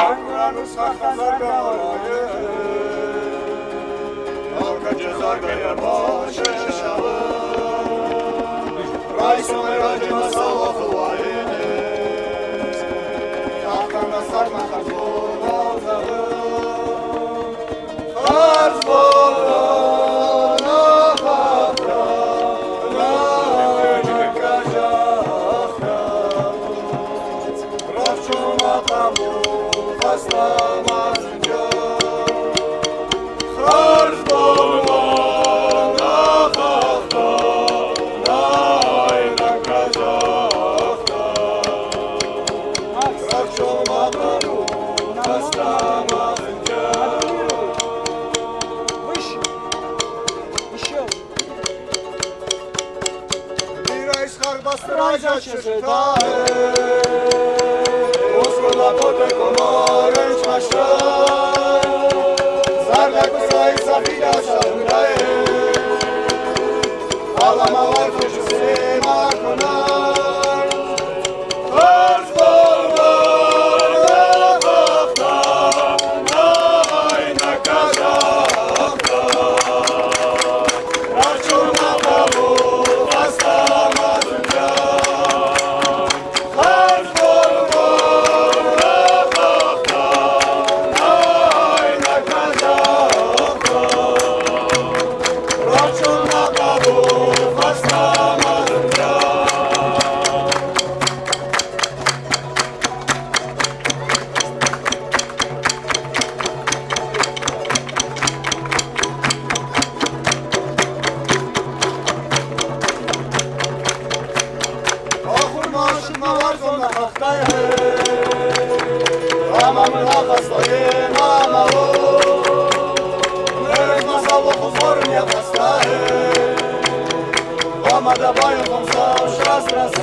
Anguranus Hakazargaya Alka Cezargaya Boşe Şavı Rayson Eracına Salafı Vayene Kalkana Sarma Karzbol Zağı Karzbol Strajać się czytaje Uskula potek omoręcz ma szraj Zarda kusajca widać szangraje Ala mała tuż syma konar Karzbolna na wafta Naj na kazachta Rawczu na prawo Wasta Mamamın hastayım ama o Nerek masal okuzorum ya hastayım Ama da bayıldım sağ şasrası